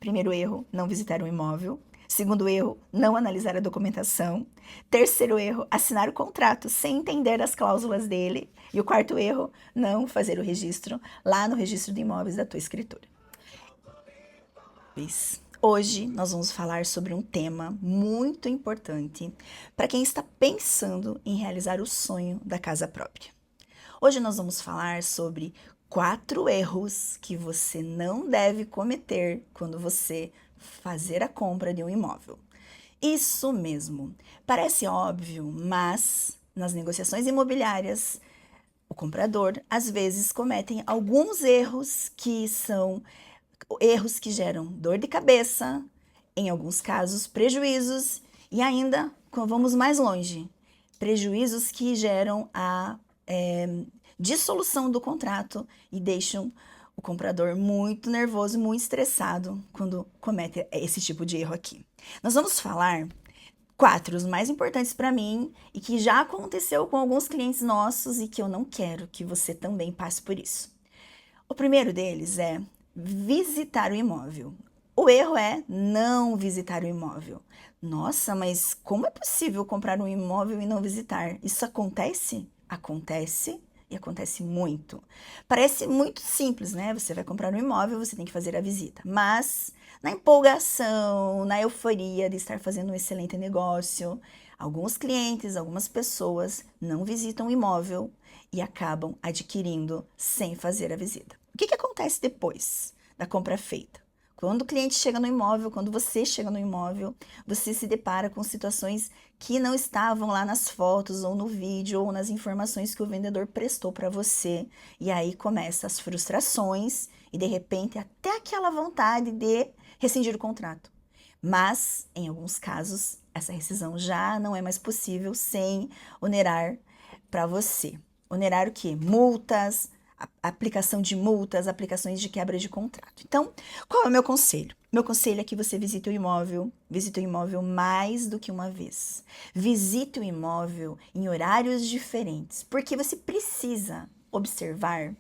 Primeiro erro, não visitar o imóvel. Segundo erro, não analisar a documentação. Terceiro erro, assinar o contrato sem entender as cláusulas dele. E o quarto erro, não fazer o registro lá no registro de imóveis da tua escritura. Hoje nós vamos falar sobre um tema muito importante para quem está pensando em realizar o sonho da casa própria. Hoje nós vamos falar sobre 4 erros que você não deve cometer quando você fazer a compra de um imóvel. Isso mesmo, parece óbvio, mas nas negociações imobiliárias, o comprador às vezes comete alguns erros que são erros que geram dor de cabeça, em alguns casos prejuízos e ainda, vamos mais longe, prejuízos que geram a dissolução do contrato e deixam o comprador muito nervoso, muito estressado quando comete esse tipo de erro aqui. Nós vamos falar 4, os mais importantes para mim e que já aconteceu com alguns clientes nossos e que eu não quero que você também passe por isso. O primeiro deles é visitar o imóvel. O erro é não visitar o imóvel. Nossa, mas como é possível comprar um imóvel e não visitar? Isso acontece? Acontece e acontece muito. Parece muito simples, né? Você vai comprar um imóvel, você tem que fazer a visita. Mas na empolgação, na euforia de estar fazendo um excelente negócio, alguns clientes, algumas pessoas não visitam o imóvel e acabam adquirindo sem fazer a visita. O que acontece depois da compra feita? Quando o cliente chega no imóvel, quando você chega no imóvel, você se depara com situações que não estavam lá nas fotos, ou no vídeo, ou nas informações que o vendedor prestou para você. E aí começam as frustrações e, de repente, até aquela vontade de rescindir o contrato. Mas, em alguns casos, essa rescisão já não é mais possível sem onerar para você. Onerar o quê? Multas, aplicação de multas, aplicações de quebra de contrato. Então, qual é o meu conselho? Meu conselho é que você visite o imóvel mais do que uma vez. Visite o imóvel em horários diferentes, porque você precisa observar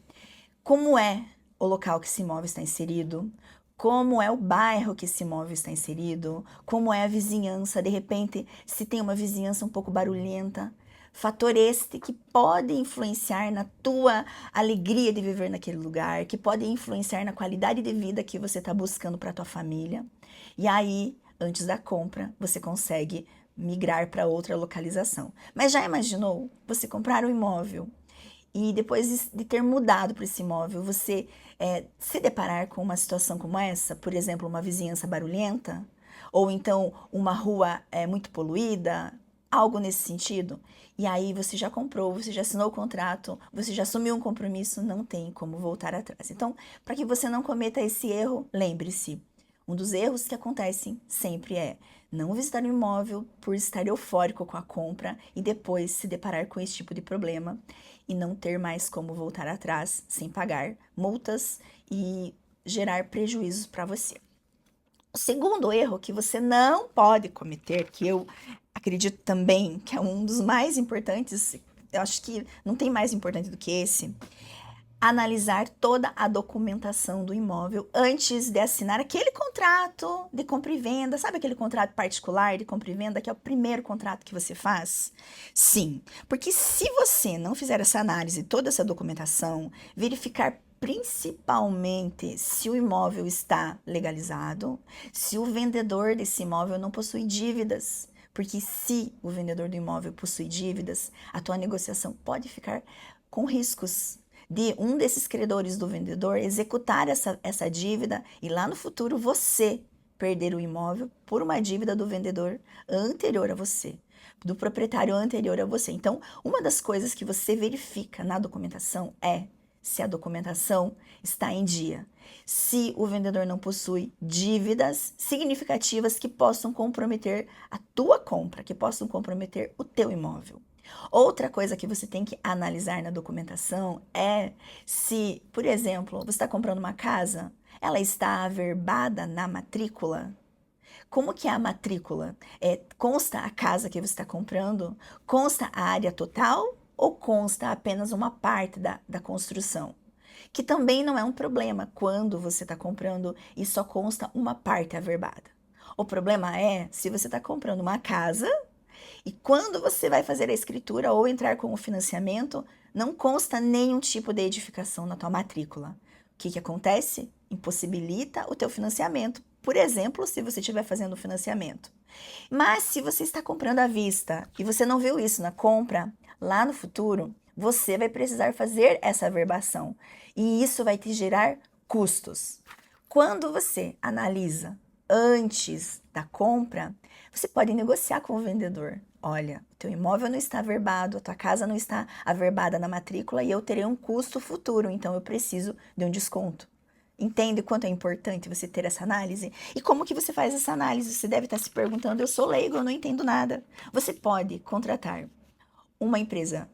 como é o local que esse imóvel está inserido, como é o bairro que esse imóvel está inserido, como é a vizinhança, de repente, se tem uma vizinhança um pouco barulhenta. Fator este que pode influenciar na tua alegria de viver naquele lugar, que pode influenciar na qualidade de vida que você está buscando para a tua família. E aí, antes da compra, você consegue migrar para outra localização. Mas já imaginou você comprar um imóvel e depois de ter mudado para esse imóvel, você se deparar com uma situação como essa, por exemplo, uma vizinhança barulhenta, ou então uma rua muito poluída, algo nesse sentido, e aí você já comprou, você já assinou o contrato, você já assumiu um compromisso, não tem como voltar atrás. Então, para que você não cometa esse erro, lembre-se, um dos erros que acontecem sempre é não visitar o imóvel por estar eufórico com a compra e depois se deparar com esse tipo de problema e não ter mais como voltar atrás sem pagar multas e gerar prejuízos para você. O segundo erro que você não pode cometer, que eu acredito também que é um dos mais importantes, eu acho que não tem mais importante do que esse, analisar toda a documentação do imóvel antes de assinar aquele contrato de compra e venda. Sabe aquele contrato particular de compra e venda, que é o primeiro contrato que você faz? Sim, porque se você não fizer essa análise, toda essa documentação, verificar principalmente se o imóvel está legalizado, se o vendedor desse imóvel não possui dívidas. Porque se o vendedor do imóvel possui dívidas, a tua negociação pode ficar com riscos de um desses credores do vendedor executar essa dívida e lá no futuro você perder o imóvel por uma dívida do vendedor anterior a você, do proprietário anterior a você. Então, uma das coisas que você verifica na documentação é se a documentação está em dia, se o vendedor não possui dívidas significativas que possam comprometer a tua compra, que possam comprometer o teu imóvel. Outra coisa que você tem que analisar na documentação é se, por exemplo, você está comprando uma casa, ela está averbada na matrícula. Como que é a matrícula? Consta a casa que você está comprando? Consta a área total ou consta apenas uma parte da construção? que também não é um problema quando você está comprando e só consta uma parte averbada. O problema é se você está comprando uma casa e quando você vai fazer a escritura ou entrar com o financiamento, não consta nenhum tipo de edificação na tua matrícula. O que acontece? Impossibilita o teu financiamento. Por exemplo, se você estiver fazendo o financiamento. Mas se você está comprando à vista e você não viu isso na compra, lá no futuro, você vai precisar fazer essa averbação. E isso vai te gerar custos. Quando você analisa antes da compra, você pode negociar com o vendedor. Olha, o teu imóvel não está averbado, a tua casa não está averbada na matrícula e eu terei um custo futuro, então eu preciso de um desconto. Entende quanto é importante você ter essa análise? E como que você faz essa análise? Você deve estar se perguntando, eu sou leigo, eu não entendo nada. Você pode contratar uma empresa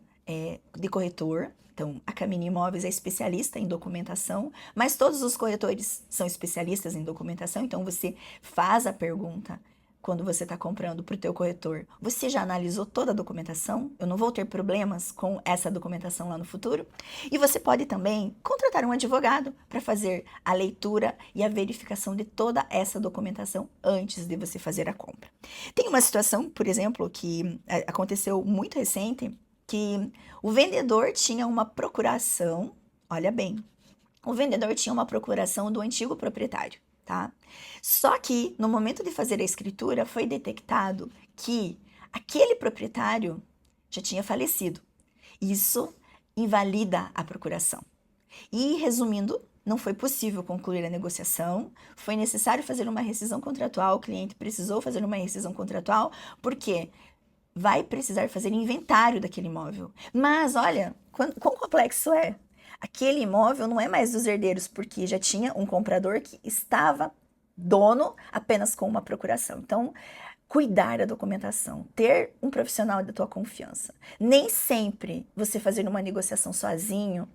de corretor. Então, a Camini Imóveis é especialista em documentação, mas todos os corretores são especialistas em documentação, então você faz a pergunta quando você está comprando para o teu corretor. Você já analisou toda a documentação? Eu não vou ter problemas com essa documentação lá no futuro? E você pode também contratar um advogado para fazer a leitura e a verificação de toda essa documentação antes de você fazer a compra. Tem uma situação, por exemplo, que aconteceu muito recente, que o vendedor tinha uma procuração, olha bem, o vendedor tinha uma procuração do antigo proprietário, tá? Só que no momento de fazer a escritura foi detectado que aquele proprietário já tinha falecido. Isso invalida a procuração. E resumindo, não foi possível concluir a negociação, foi necessário fazer uma rescisão contratual, o cliente precisou fazer uma rescisão contratual, porque vai precisar fazer inventário daquele imóvel. Mas olha, quão complexo é. Aquele imóvel não é mais dos herdeiros, porque já tinha um comprador que estava dono apenas com uma procuração. Então, cuidar da documentação, ter um profissional da tua confiança. Nem sempre você fazer uma negociação sozinho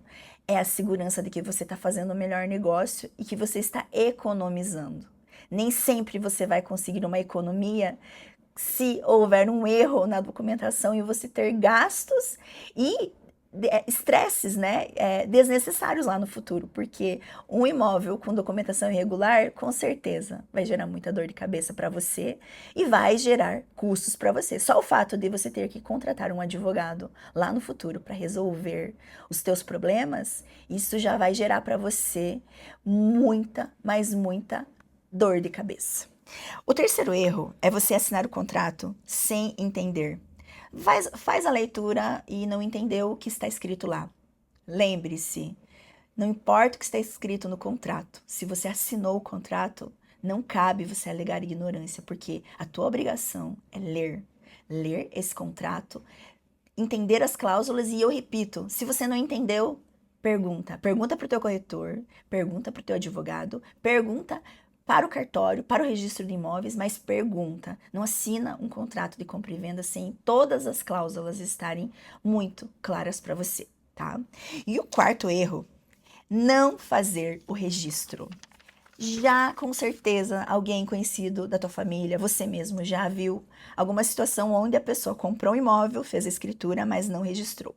é a segurança de que você está fazendo o melhor negócio e que você está economizando. Nem sempre você vai conseguir uma economia se houver um erro na documentação e você ter gastos e estresses, né, desnecessários lá no futuro, porque um imóvel com documentação irregular, com certeza, vai gerar muita dor de cabeça para você e vai gerar custos para você. Só o fato de você ter que contratar um advogado lá no futuro para resolver os teus problemas, isso já vai gerar para você muita, mas muita dor de cabeça. O terceiro erro é você assinar o contrato sem entender. Faz a leitura e não entendeu o que está escrito lá. Lembre-se, não importa o que está escrito no contrato. Se você assinou o contrato, não cabe você alegar ignorância, porque a tua obrigação é ler esse contrato, entender as cláusulas e eu repito, se você não entendeu, pergunta para o teu corretor, pergunta para o teu advogado, pergunta para o cartório, para o registro de imóveis, mas pergunta, não assina um contrato de compra e venda sem todas as cláusulas estarem muito claras para você, tá? E o quarto erro, não fazer o registro. Já com certeza alguém conhecido da tua família, você mesmo já viu alguma situação onde a pessoa comprou um imóvel, fez a escritura, mas não registrou.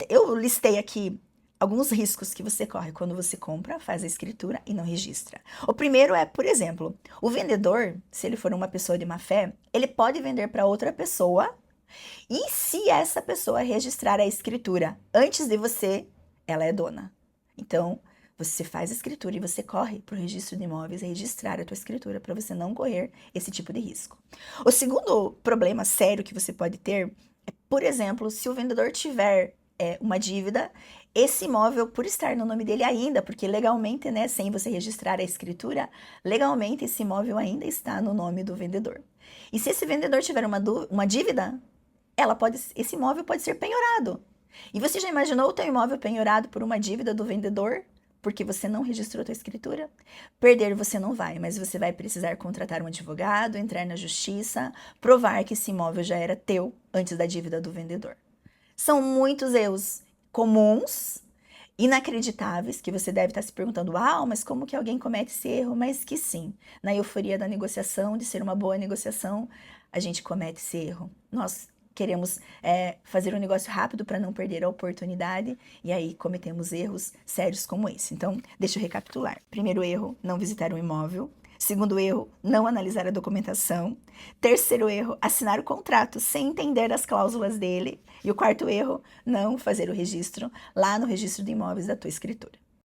Eu listei aqui alguns riscos que você corre quando você compra, faz a escritura e não registra. O primeiro é, por exemplo, o vendedor, se ele for uma pessoa de má fé, ele pode vender para outra pessoa e se essa pessoa registrar a escritura antes de você, ela é dona. Então, você faz a escritura e você corre para o registro de imóveis e registrar a tua escritura para você não correr esse tipo de risco. O segundo problema sério que você pode ter é, por exemplo, se o vendedor tiver uma dívida, esse imóvel, por estar no nome dele ainda, porque legalmente, né, sem você registrar a escritura, legalmente esse imóvel ainda está no nome do vendedor. E se esse vendedor tiver uma dívida, esse imóvel pode ser penhorado. E você já imaginou o teu imóvel penhorado por uma dívida do vendedor? Porque você não registrou a tua escritura? Perder você não vai, mas você vai precisar contratar um advogado, entrar na justiça, provar que esse imóvel já era teu antes da dívida do vendedor. São muitos erros comuns, inacreditáveis, que você deve estar se perguntando, mas como que alguém comete esse erro? Mas que sim, na euforia da negociação, de ser uma boa negociação, a gente comete esse erro. Nós queremos fazer um negócio rápido para não perder a oportunidade, e aí cometemos erros sérios como esse. Então, deixa eu recapitular. Primeiro erro, não visitar um imóvel. Segundo erro, não analisar a documentação. Terceiro erro, assinar o contrato sem entender as cláusulas dele. E o quarto erro, não fazer o registro lá no registro de imóveis da tua escritura.